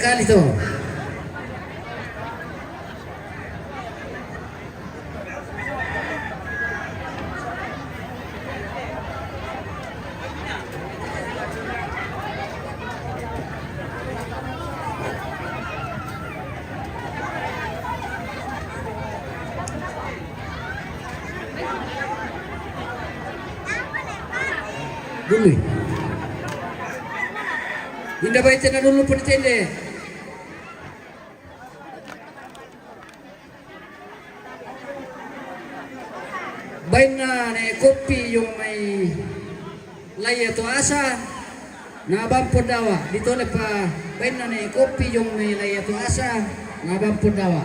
Kali to. Dulu. Indah baca na dulu penitende. Bain na kopi yung may laya to asa na bampod dawa. Dito na pa bain na kopi yung may laya to asa na bampod dawa.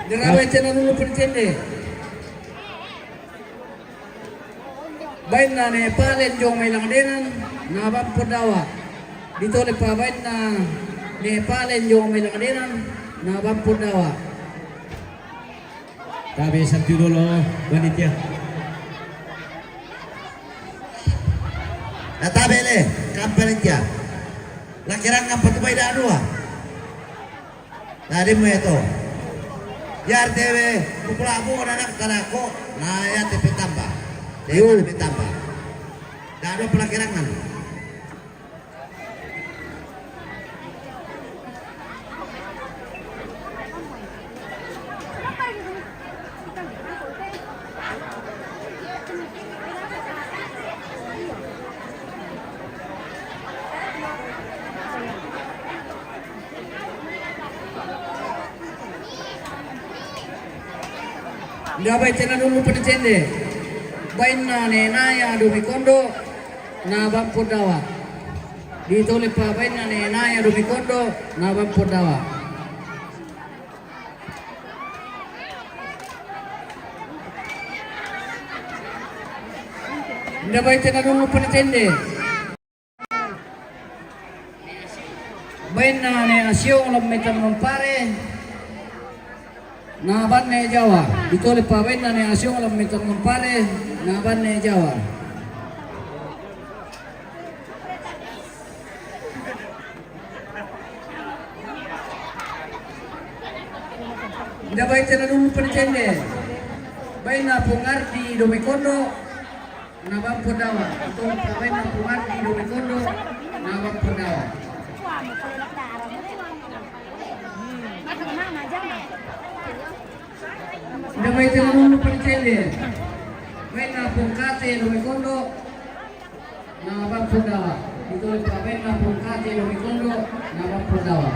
Dirawat na dulu penitende. Bain na palen yung may langdenan na bampod dawa. Dito na pa bain na palen yung may langdenan na bampod dawa. Tabi sabtu dulu panitia. Natabele kampanitia. Lakirang kampat bay da dua. Tadi mo ito. Yar tewe kupulamu anak kanako na ya tepe tambah. Dewa tepe tambah. Dado pelakirangan. Dapat cina dulu penitende. Bain na naya dumi kondo na bampod dawa. Dito le pa bain na naya dumi kondo na bampod dawa. Dapat cina dulu penitende. Bain na asyong lamitan pare na banne Jawa. Dito le pa bain na asyong lamitan pare na banne Jawa. Dapat cina dulu penitende. Bain na pungardi domikondo na bampod dawa. Dito le pa bain na pungardi domikondo na bampod dawa. Dapat cina dulu penitende. Bain na pungkate domikondo na bampod dawa. Dito le pa bain na pungkate domikondo na bampod dawa.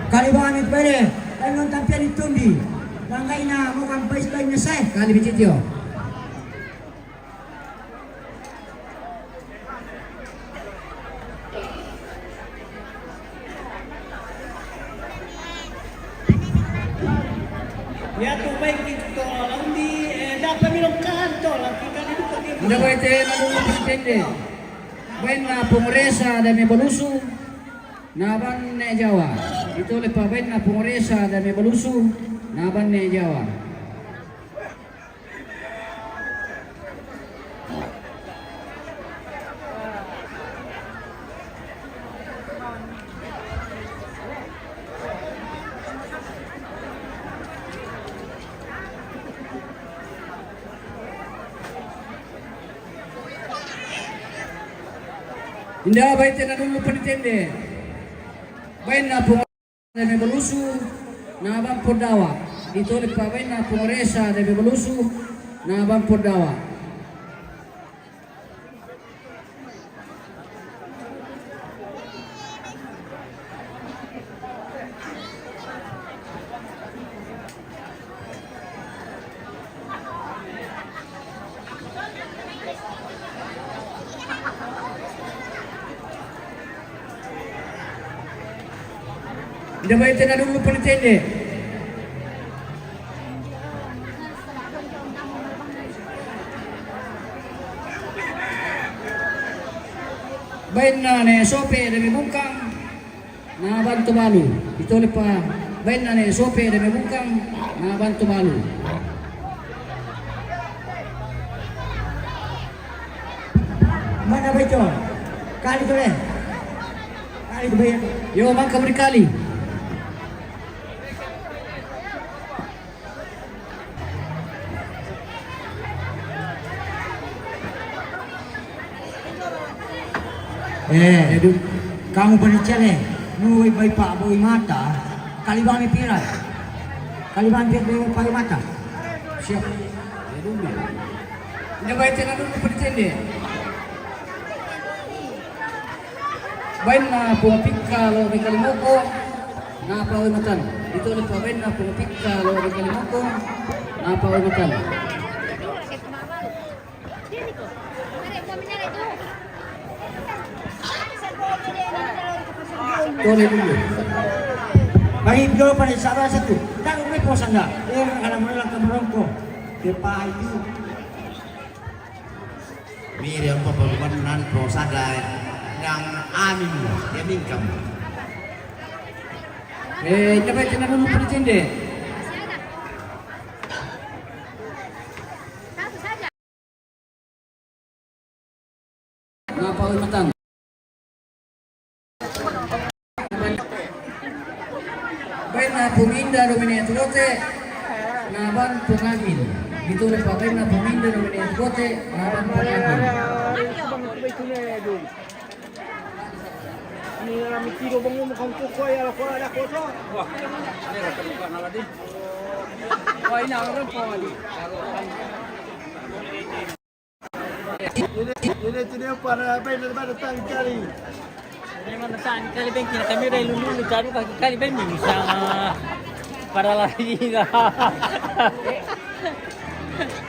Kali ba amit pwede? Tanong tampian itundi. Langay na mukhang baseline na say. Kali bicityo. Ya tubay kito lang di dapat minum kanto lang kita dito kami. Dapat cina dulu penitende. Bain na pumresa dan mebalusu na banne Jawa. Dito le pa bain na pumresa dan mebalusu na banne Jawa. Indah baik na dulu penitende. Bain na pumresa dan mebalusu na bampod dawa. Dito le pa bain na pumresa dan mebalusu na bampod dawa. Inabaitin na dulu penitende. Bain na ne sope demi bungkang na bantu malu. Ito pa bain na ne sope demi bungkang na bantu malu. Mana ba ito? Kali ko rin. Kali ko ba yan? Yo bangka berkali. Kamu berbicara, nuai bayi pak boy mata, kali bami pirat, kali bami pirat boy mata. Siap. Inabaitin na dulu penitende. Bain na pumapika lo may kalimoko na paunatan. Ito ulit pa bain na pumapika lo may kalimoko na paunatan. Tuloy dulu. Bayi dulu pada salah satu. Tak umai posan dah. Kalau mulai lang kemerongko, kepai itu. Miriam pembangunan prosada yang amin dia mingkam. Inabaitin na dulu penitende. Na paunatan. Bain na puminda dominate rote na ban pungagin. Dito ulit pa bain na puminda dominate rote na ban pungagin. Ini na mikiro bang mo mukhang kukoy ala ko ala ko to. Wah, ini ra ka ngala din. Wah, ina ra po ali. Ini tini para bain na ba tang kali. Ini mana tang kali bain kina kami rai lulu cari kali bain bisa para lagi ga.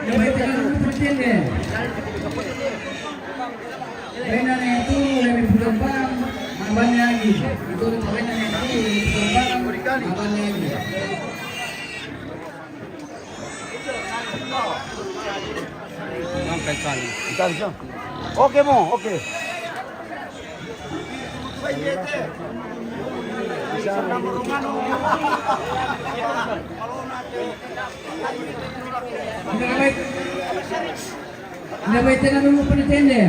Inabaitin na dulu penitende. Bain na itu lebih berkembang. Naban lagi. Itu ulit pa bain na itu lebih berkembang. Naban lagi. Oke mo, oke. Inabaitin na dulu penitende.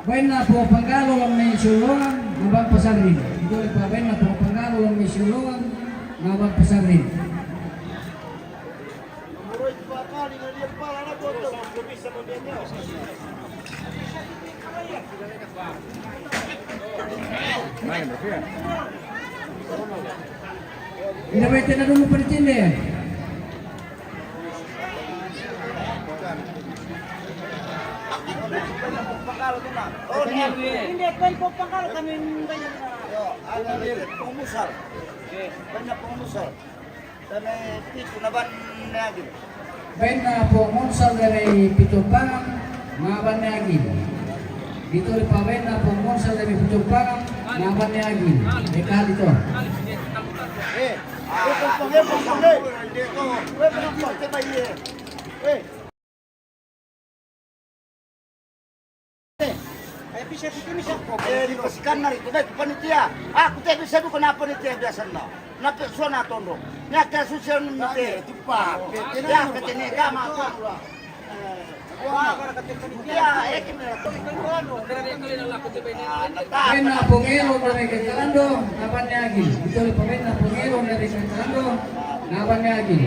Bain na po panggalo lang may sulungan, nabang pasagrin. Ito ulit pa bain na po panggalo lang may sulungan, nabang pasagrin. Inabaitin na dulu penitende. Oh, hindi ko pangkal kami ganyan. Pengumusal. Banyak pengumusal. Dan itu naban lagi. Bain na po monsal dari Pitupang, naban lagi. Dito ulit pa bain na po monsal dari Pitupang, naban lagi. Eka dito. Dipasikan na rito, dahil panitia. Aku tayo bisa doon na panitia biasa na. Napeswa na tondo. Nya kaya susiyan ng mite. Tipa. Ya, katinega mga ko. Ya, ekin na ito. Bain na po ngelo dari Kekalando, naban lagi. Dito ulit pa bain na po ngelo dari Kekalando, naban lagi.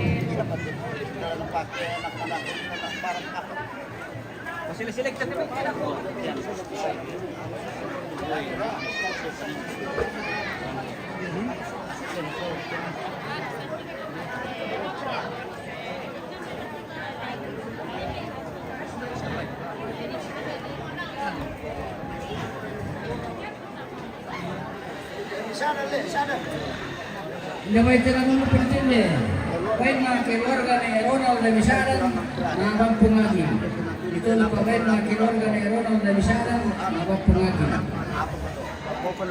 Sila-select na ba? Inabaitin na dulu penitende. Bain na keluarga ni Ronald de Misaran, nabang pungagin. Ito na pa bain na keluarga ni Ronald de Misaran, nabang pungagin. Oban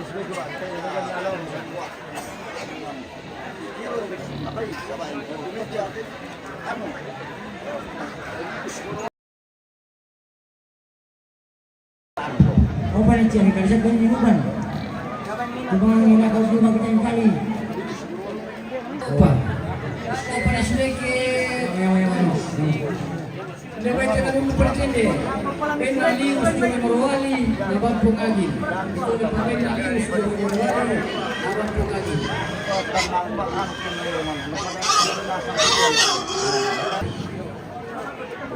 ni Cien, kalau siapa ni Oban? Oban ni nak kau cuma kita yang kali. Apa? Apa na sedikit? Lewat ke dalam perkende. Benda lius dengan morwali, laban pungagi. Itu lepas benda lius dengan morwali, laban pungagi.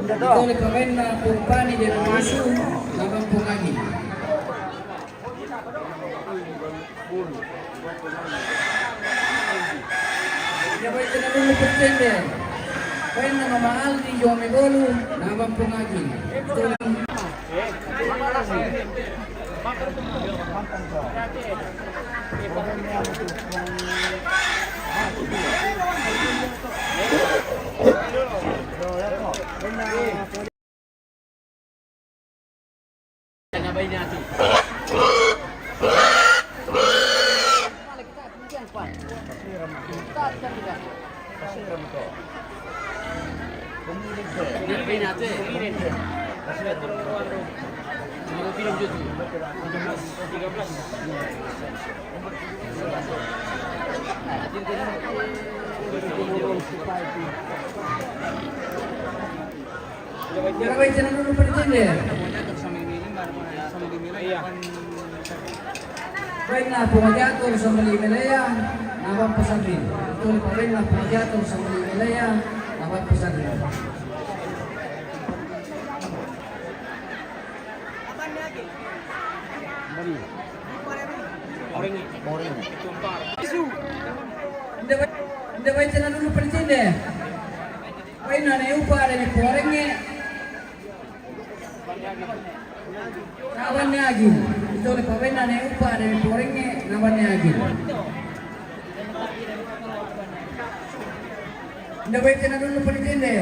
Itu lepas benda pumpani dan musuh, laban pungagi. Lewat ke dalam perkende. Benda mamahal di Jome Golu, laban pungagi. Itu Jangan baca dulu pertende. Baik na pumajator sa Malimalaya, nabang pasagin. Ito pa rin na pumajator sa Malimalaya, nabang pasagin. Hindi ba ito na dulu pertende? Baik na naiupa dari porengnya. Nawannya agil. Ito ni pabena na upa dari porengnya, nawannya agil. Hindi ba ito na dulu pertende?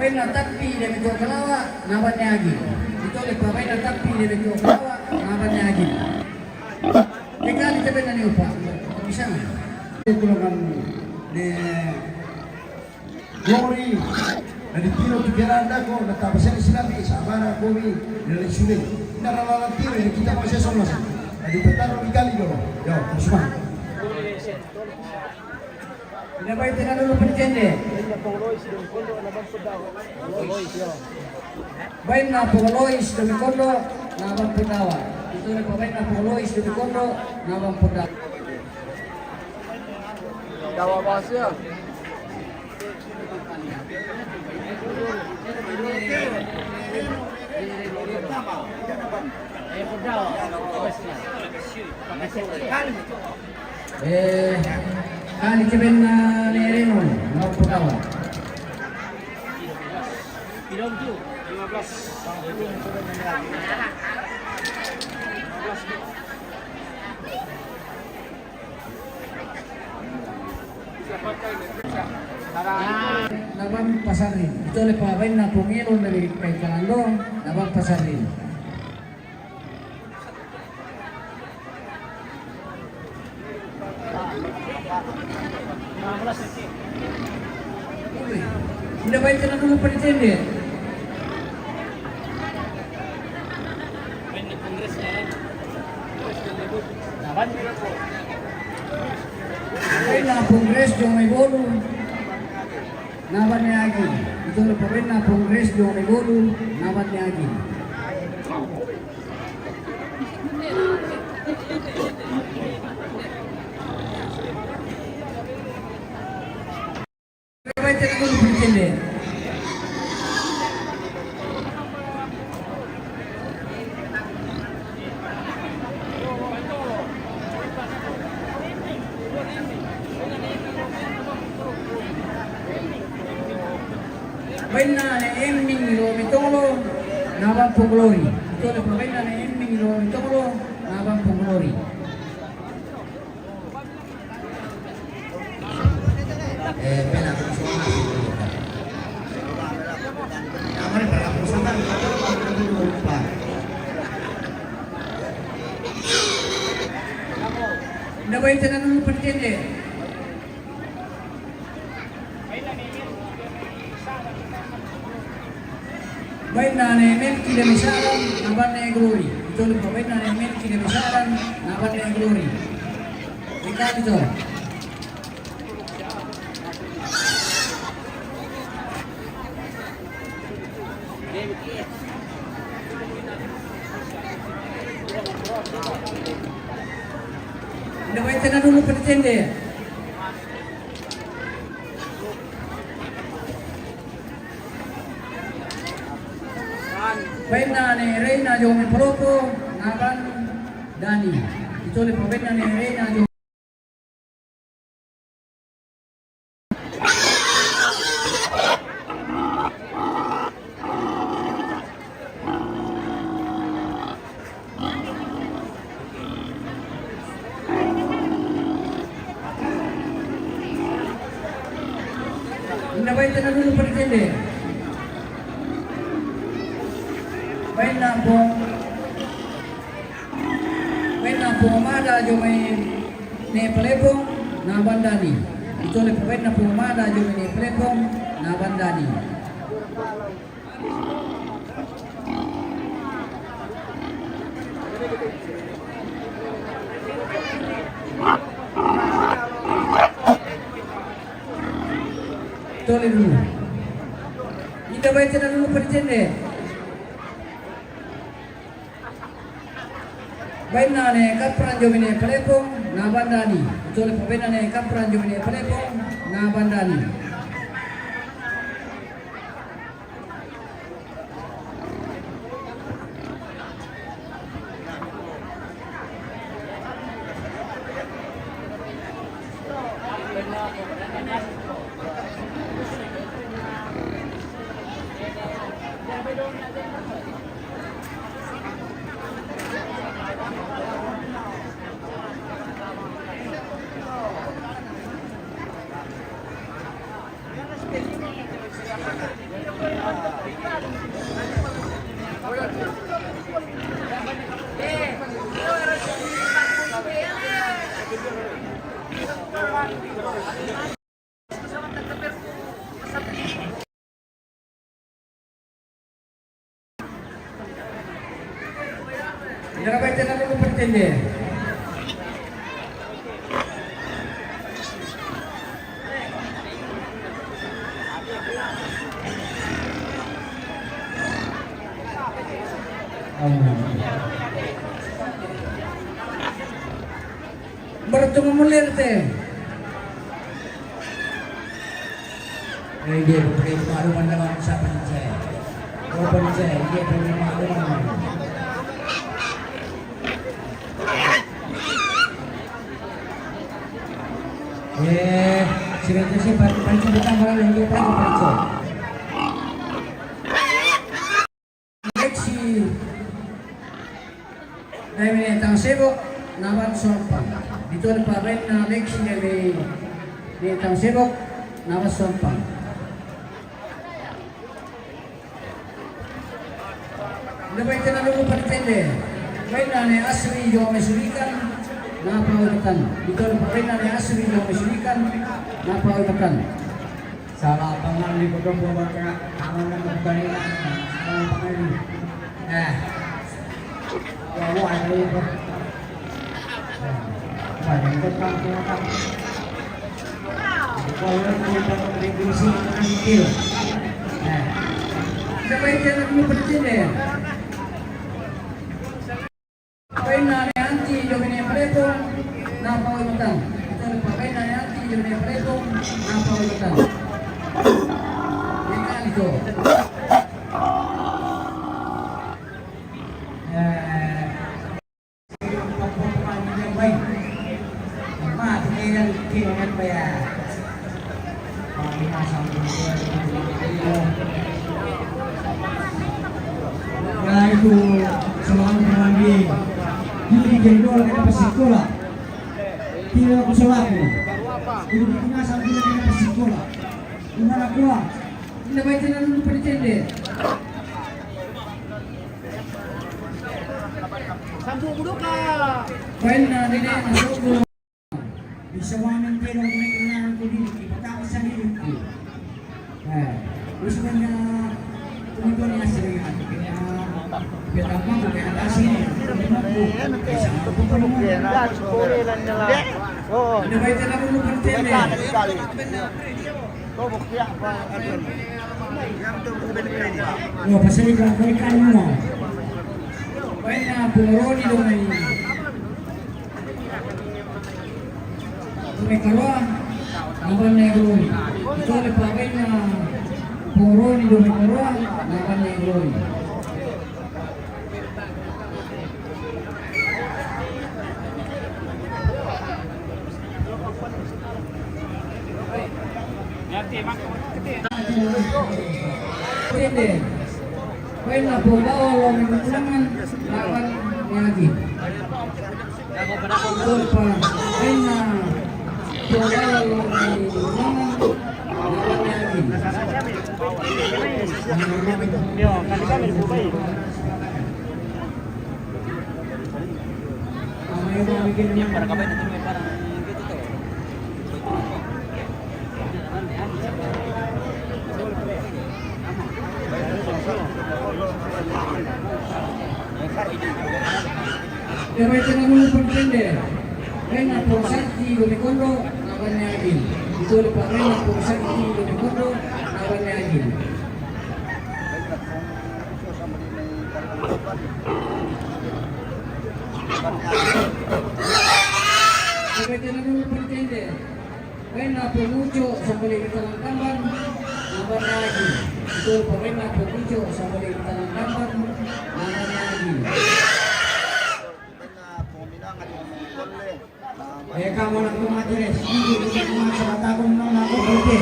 Baik na tapi dari ito kalawa, nawannya agil. Ito ni pabena tapi dari ito kalawa, nawannya agil. Ikaw ito ba na niupa? Bisa na? Tulungan ni Glory na ditiro tigeranda ko natapasan ni sinabi sa amana ko ni nilisulit naralalang tiro ni kita mo siya solos na dipetaro ni Galigo yo Usman Hindi ba ito na dulu pertende? Baik na pungalois demi kondo, nabang pudawa. Ito ni pabay na pungalois demi kondo, nabang pudawa. Kali cepen na ni Renon, nabang pudawa. Nabang pasarin. Ito ulit pa rin na pungilon dari kay Kalando, nabang pasarin. Hindi ba ito na dulu pertende? Baik na kongres yung may bolo. Naban ni Agil. Ito na pa rin na kongres yung may bolo. Naban ni Agil. Pero ito na dulu pertende. Baik na eming Romitolo, nabang Glory. Ito na pa baik na eming Romitolo, nabang Glory. Pena ko sa mga Amari para ko sa mga pa. Inabay tinanong pa tindi. Baik na Melki de Misaran, naban na Glory. Ito ulit pa, baik na Melki de Misaran, naban na Glory. Ika dito. Inabay tinanong pa tindi. Baik na Reina Jomi Proto, naban Dani. Ito ulit pa, baik na Reina Jomi. Inabay tinanong pa tindi. Baik na po umada jo may ne pelepong na bandani. Ito le baik na po umada jo may ne pelepong na bandani. Ito le dulu. Ito baik na dulu percende. Baik na kapran jo mine pelepong na bandani. Ito le baik na kapran jo mine pelepong na bandani. Nakabay na dulu percende. Bertemu mulir teh. Dia pakai malu mana siapa ni saya. Apa ni saya? Dia pakai malu mana. Sibete sih pancing ditambah lagi pakai pancing. Leksi dari tang sebok nawan sompan. Dito na pa rin na leksi dari tang sebok nawan sompan. Dapat kita dulu pertende. Baik na asli yung mesulikan na pawagatan. Dito na pa rin na asli yung mesulikan na pawagatan. Salah pangan di kodok bawa kena aman dan berkali salah pangan ini. Bawa ada itu. Banyak ketang ketang. Kalau kita berdiskusi dengan kecil. Dapat kita dulu pertende. Baik na anti yung prepo na pawagatan. Dito na pa rin na anti yung prepo na pawagatan. Ito. Itu semangat mengambil diri gendol kena persikola. Tidak aku selaku. Itu punya sambil kena persikola. Gimana kuah? Tidak baik na dulu pertende. Sampu buka. Baik na dine na sobo tino kung may kailangan ko din, ipatapos sa dito. Gusto niya tumito niya sa rin natin. Kaya pinatapang ko, kaya nakasin. Ano ba ito na kung pantene? Pasali ka, balikan mo. Kaya na, pumuroni doon ay may karwa, laban negro. Ito ay pagay na pumuroni doon may karwa, laban negro. Pwede. Kaya na po ba o lumimulangan laban lagi. Doon pa. Kaya na po ba o lumimulangan laban lagi. May mabigyan niya para kabay na may parang gitu to. Pero ito na muna pagpende. Kaya na po sakti lumikondo, laban niya agin. Ito ulit pa kaya na po sakti lumikondo, laban niya agin. Pero ito na muna pagpende. Kaya na po mucho sa balikitan ng tamban, laban niya agin. Ito ulit pa kaya na po mucho sa balikitan ng tamban, laban niya agin. Eh kamu nak kumatires, hindi ko kumat sa batagong mga kubuti.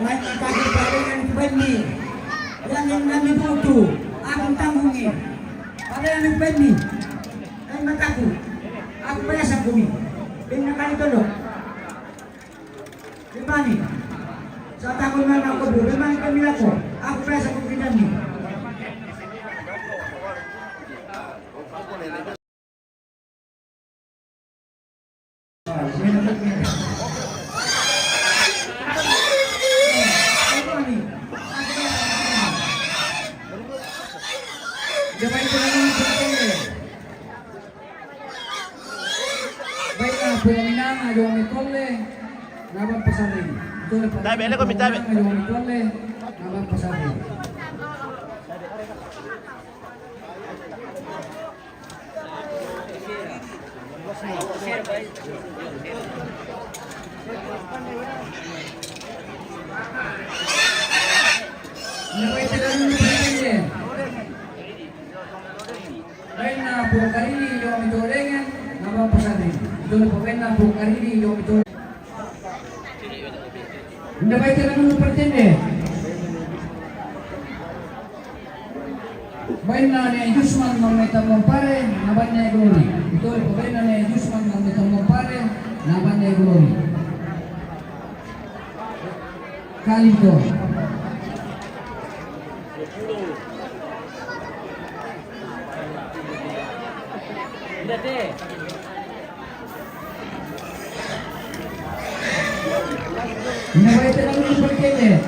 Kahit ipagpapalingan ko ba ni? Yan yung namin puto, akong tanggungin. Para yan ang bed ni? Ay matako, ako ba sa kumi? Yung nakalitulo. Limani, sa takong mga kubo, limani kami ako, ako ba sa kumidan ni? Jamai ko naman sa pagkakas. Baik na po kami na nga yung mitole, naman pasarin. Tabi, ano ko, tabi? Yung mitole, naman pasarin. Nawait na naman yung pagkakas. Baik na po karili yung mitolengan, naman pasarin. Ito na po baik na po karili yung mitolengan. Hindi ba ito naman yung pagkakas? Baik na ni Yusman mamitamong pare, naban niya glory. Ito po baik na ni Yusman mamitamong pare, naban niya glory. Kalito. Dati. Nawait na naman yung pagkakas.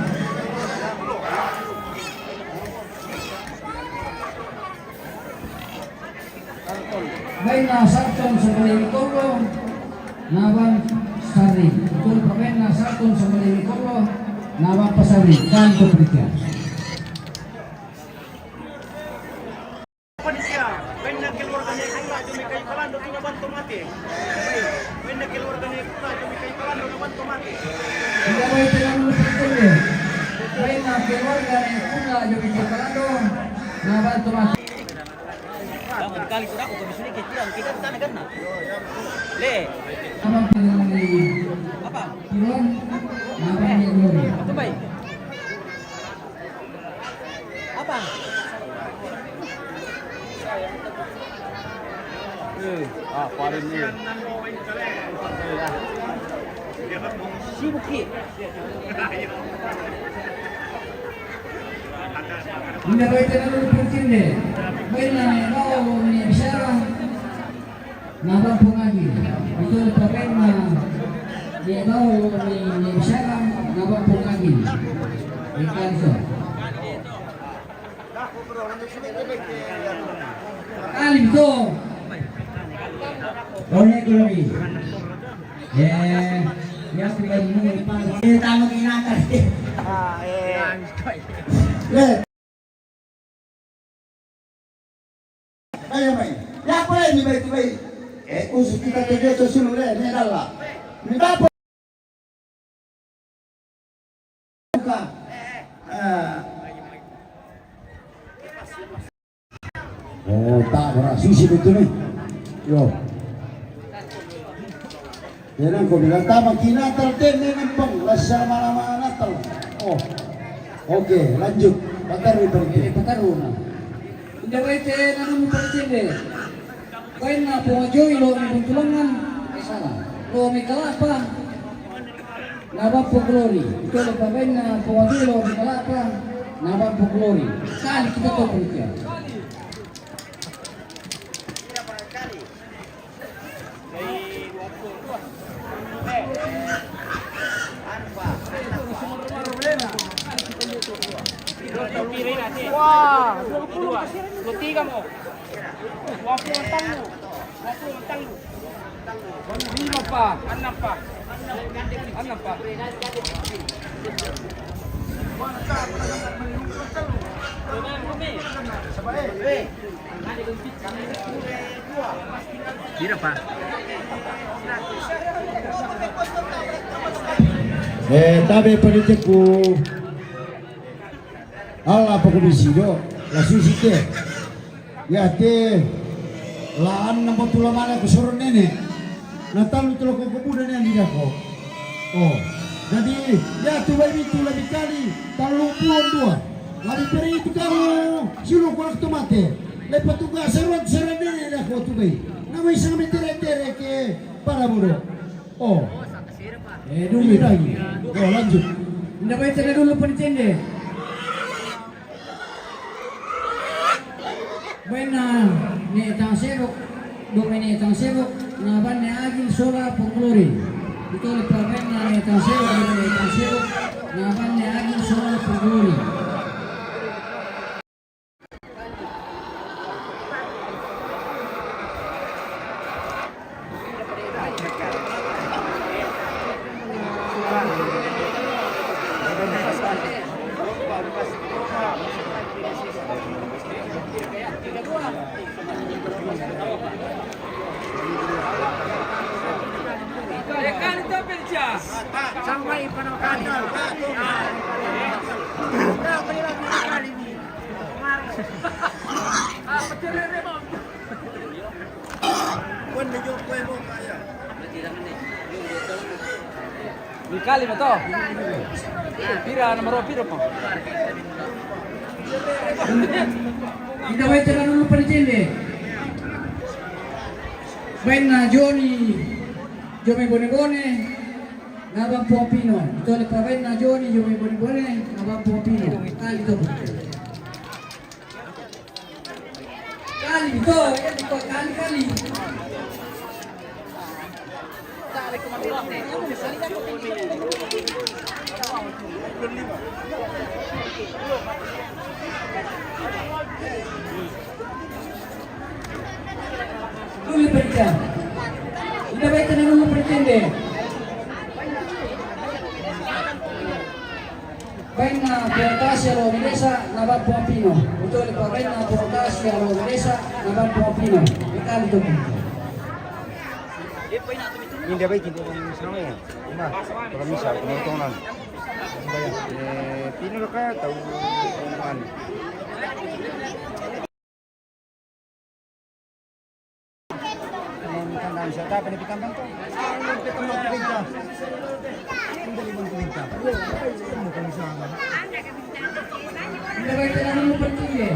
Baik na sakton sa Malimikolo, naban sari. Ito pa baik na sakton sa Malimikolo, naban pasari. Kanto Pritia. Hindi ba ito naman yung pagkakas? Baik na keluarga ni Pula yung Ikikalado, naban tumati. Jangan kali ko ako kami sedikit lang kita tanagan na. Le. Naman pinang ni Apa? Kiron, naban ni Glory. Apa baik? Apa? Parin ni. Sibuk ki. Hindi ba ito naman yung pagkakas? Baik na ikaw ni Bisara, naban po nga. Ito pa baik na Di bawah ni Salam nabampung angin. Di kanso. Alim to. Oleh Glory. Ya sudah ini pang. Tamu kinakar. Ayo mai. Ya apa ini baik-baik? Usus kita terjadi sesuatu ni adalah. Ni apa? Oh, tak berasisi betul ni. Yo. Jangan kau bilang tak makin natal dengan peng rasa malam natal. Oh, oke lanjut. Pataru berhenti. Pataru na. Hindi ba ite nanong palitinde? Kain na po joy lo ni buntulangan. Isala. Lo mi kalapa. Nabampo Glory. Ito le pa na po joy lo mi kalapa. Nabampo Glory. Kali kita to punya. Wah, 23 mo. 20 talo. 20 talo. 5 pa, 6 pa. 6 pa. Tira pa. Tabe politik ku Allah apa komisido la susite ya te laan na patula mana ko suruh nene natal tulo ko kemudian yang tidak ko oh jadi ya tu bayi tu lebih kali talu puan dua lari peri itu kamu silo ko waktu mate lepas tu gak seruan seruan nene dah ko tu bayi nama isang metere ke para muda oh dulu lagi oh lanjut Hindi ba ite na dulu palitinde? Buena ni tang serok, domini tang serok, naban ni agil sola po Glory. Ito le pa buena ni tang serok, domini tang serok, naban ni agil sola po Glory. Sampai panokali. Kali mo to. Pira nomor pira po. Hindi ba ite na dulu palitinde? Buena Johnny Bonibone. Nabang Pino. Ito le pa na Johnny Bonibone. Nabang Pino. Kali to. Kali ito. Yan ito. Kali. Dulu berita. Hindi ba ito na dulu pretende? Baina Portasio Rovinesa Nabampo Pino. Ito le pa Baina Portasio Rovinesa Nabampo Pino. Ikali to. Hindi ba hindi ko sama ya? Ina, para misa penontonan. Bayar. Pino ka tahu kan. Kan siya ta pinipitan bang to? Hindi ba ito na dulu pretende?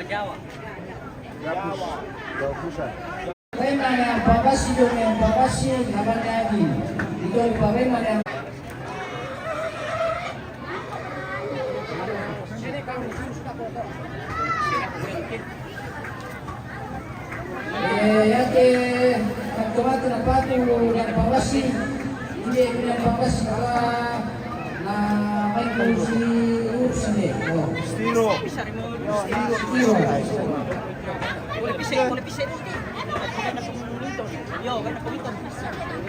Jawa. Baina yang babasi yung babasi naban lagi. Ito le pa baina yang Yate pagkamato na pato ng pawasi, hindi ng pawasi para na may kursi ursine. Stiro.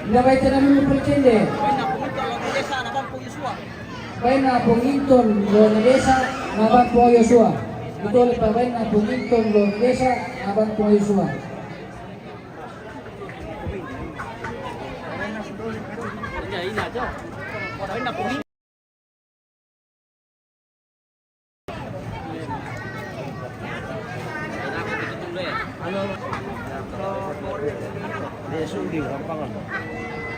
Ilagay ka namin yung pretende. Kaya na Punginton, Lonadesa, naban po Yosua. Ito ulit pa kaya na Punginton, Lonadesa, naban po Yosua.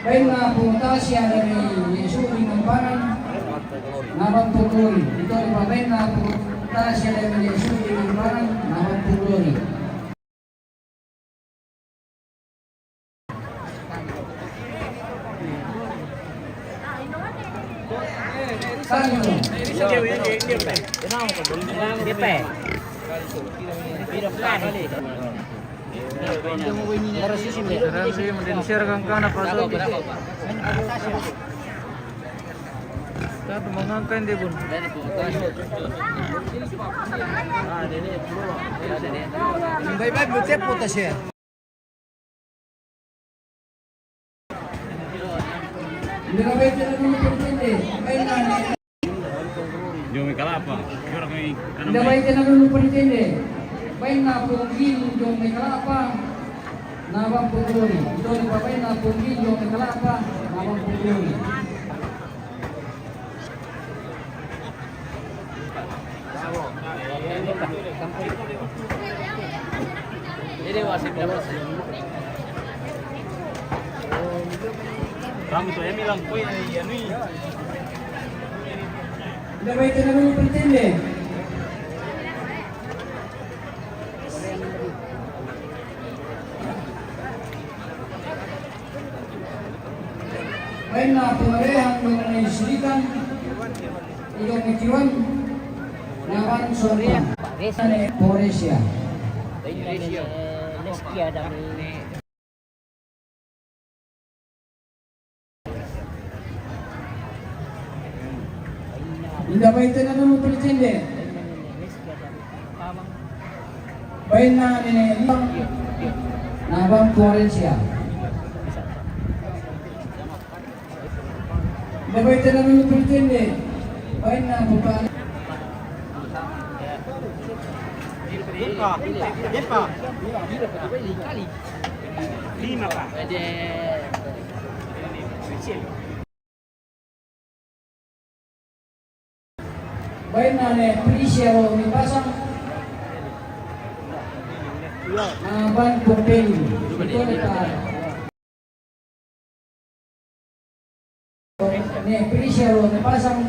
Kaya na pumunta siya dari Yesuri ng Paran, naban po Glory. Ito ulit pa kaya na pumunta siya dari Yesuri ng Paran, naban po Glory. Kanyo. share kang kana pa so. Kaya tumangangkan din bun. Bye-bye, butet po ta siya. Ilagay ka namin yung pretende. Kaya na Yung may kalapa. Yung may ilagay ka namin yung pretende. Kaya na punggil yung may kalapa, naban po Glory. Ito ulit pa kaya na punggil yung may kalapa, naban po Glory. Ini wasit dapat. Kamu tuh emi lang koy ya nui. Ilagay ka namin yung pretende. Kaya na pumarehan yung may silikan, yung may kiwan, naban Soria, Poresia. Ilagay ka namin yung pretende. Kaya na naban Poresia. Ilagay ka namin yung pretende. Kaya na bukala. Lima pa. Kaya na Prisiero ni Pasang naban Pompeli. Ito na ni Prisiero ni Pasang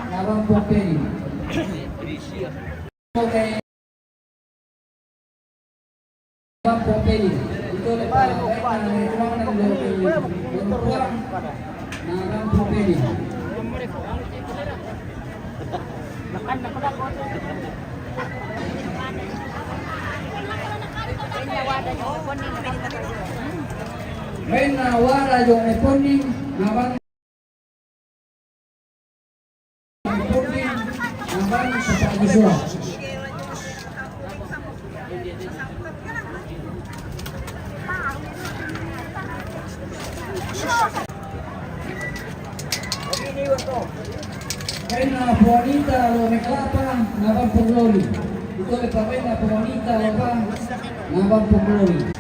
naban Pompeli. Okay. Naban Pompeli. Ito na kaya na tumang ng naban Pompeli. May nawara yung iponding naban sa Pagusua. Kaya na Juanita Lomeklapa naban po Glory. Ito ay pa na Juanita Lopa naban po Glory.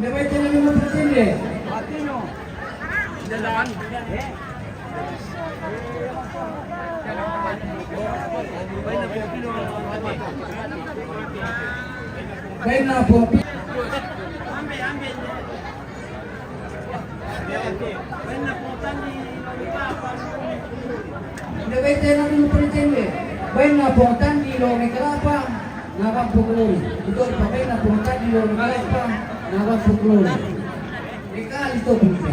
May may tinanong mo pretende. Kaya na po. Ilagay tayo namin yung pretende. Kaya na po ang tandilo may kalapa, naban po Glory. Ito ay pa kaya na po ang tandilo may kalapa, naban po Glory. Ikaw sekali tuh punya.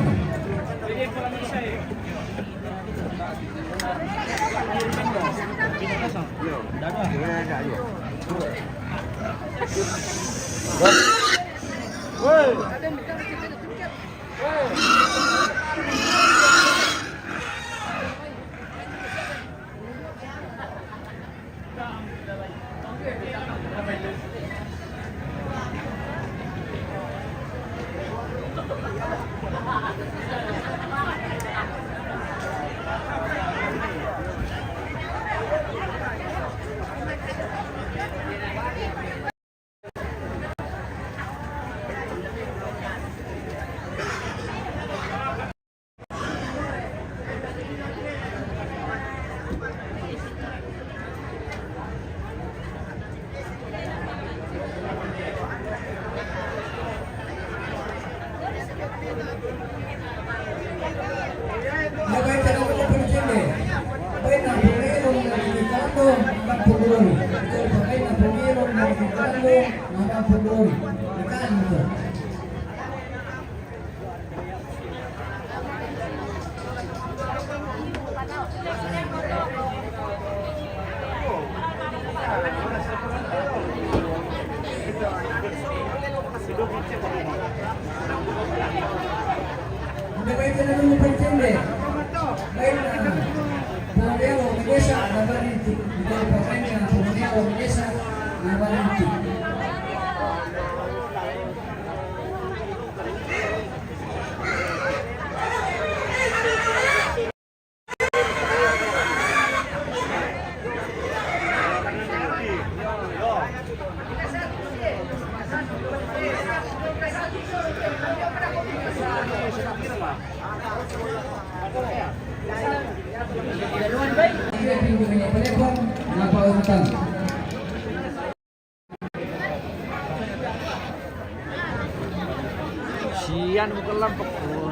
Sian bukan lampak.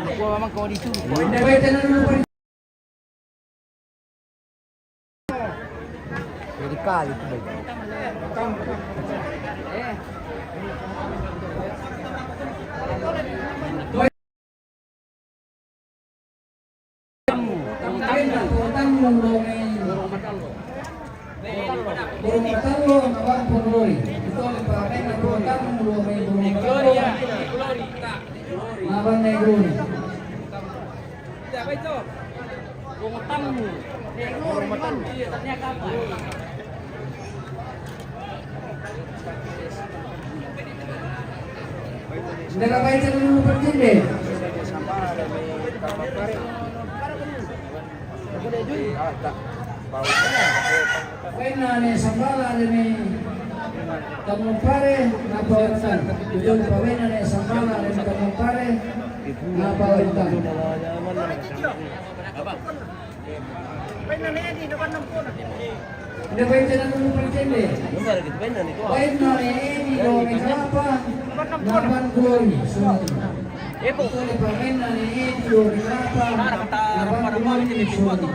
Aku memang kau di situ. Jadi kali itu baik. Siapa itu? Tamu. Sudah baik dulu berjende. Pena sambala ni Tamumpare napawitan. Tujuan pawena ni sambala ni Tamumpare napawitan. Sudah baik dulu berjende. Pena ni do kenapa? Napan glory suatu. Itu ni pawena ni do kenapa? Napan glory suatu.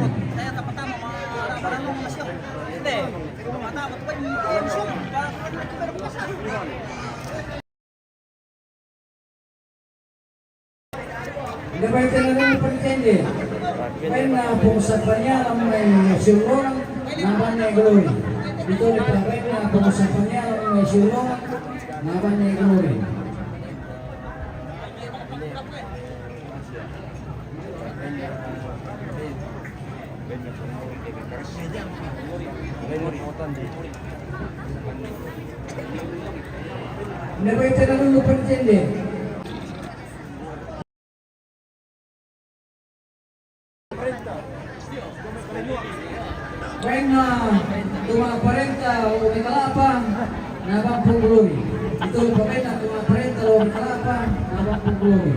Dapat tangan percende. Pena pengusapannya ramai sulung namanya glory. Itu dipahami pengusapannya ramai sulung namanya glory. Dapat tangan percende. Pena 240 o Mikalapang nabang Glory. Ito pena 240 o Mikalapang nabang Glory.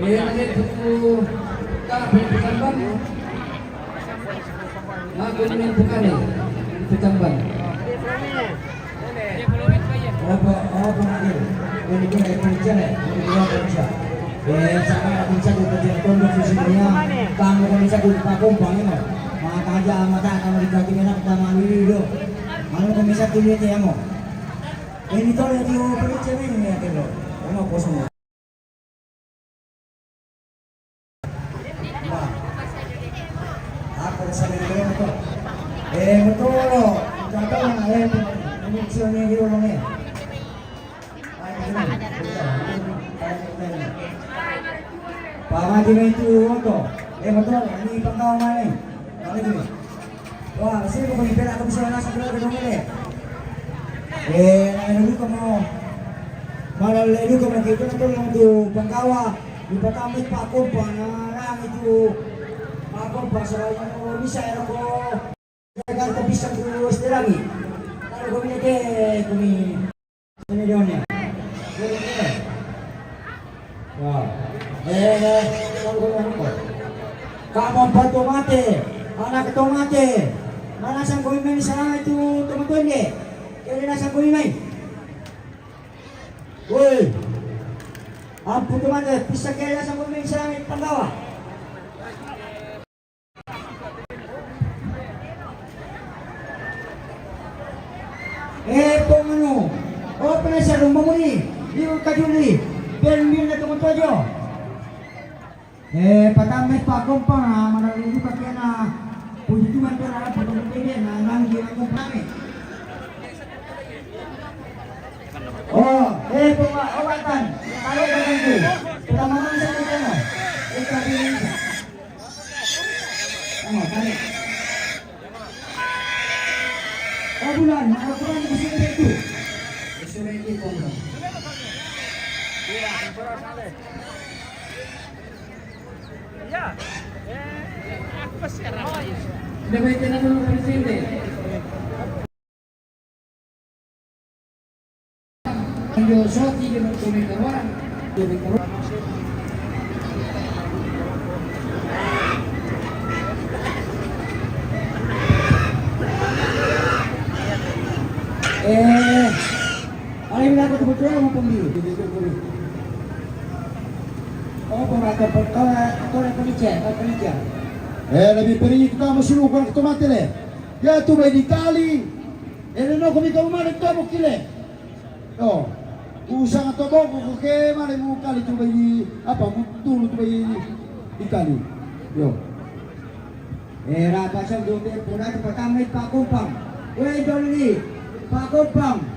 Ayan ulit po kapit pitambang. Magunin po kami pitambang. Apa lagi? Ini kita kerja nih, ini kita kerja. Sama bisa kerja pondok sisinya, kamu bisa pakum bang ini. Maka aja mata kamu dikasih enak sama dulu. Ano kung misa tuloy niya mo? Eh dito rin yung palitsa na yun niya kilo. Ano po sa mo? Ako sa mga mo to. Betul. Contoh yang ada pemikirannya di rumahnya. Pamadi itu untuk. Betul. Ini pengkawan mana? Kali ini. Wah, sini kau pemimpin atau bisa nasi dulu ke rumah ni. Lalu kamu malah lalu kamu kita tu yang tu pengkawan. Di pertama Pak Kompa, orang itu Pak Kompa sebabnya kalau bisa ya kau. Jangan kau bisa terus lagi. Kalau kau ni ke kau ni dia ni. Wah, kalau kau ni kamu bantu mati, anak itu mati. Mana sang kau main sana itu teman-teman ni? Kau nak sang kau main? Woi, ampun teman ni, bisa kau sang kau main sana itu penggawa. Pengano, oh penasihat rumah ni, di kajuli, bil na tunggu tojo. Patamay Pak Kompa, mana lulu pakai na, puji Tuhan berharap potong pede na nang di aku kami. Oh, pengawatan, kalau datang tu, kita mana saya kita, kita ini. Oh, tarik. Bulan, bulan di sini itu. Di sini itu bulan. Ya, apa sih ramai? Dapat kita dulu dari sini. Yo soti yo kami kawan, kami kawan. Alin na ako tubutuan mo pambili. Oh, pemata perkara panitia. Lebih perih kita masulukan ke tomate le. Ya tu bayi dikali. No kami kau mana tu mau kile. Oh, usang atau boko ko ke mana mau kali tu bayi apa mutul tu bayi dikali. Yo. Rapasang dobe puna tu pertama Pak Kompang. Wei Jolly, Pak Kompang.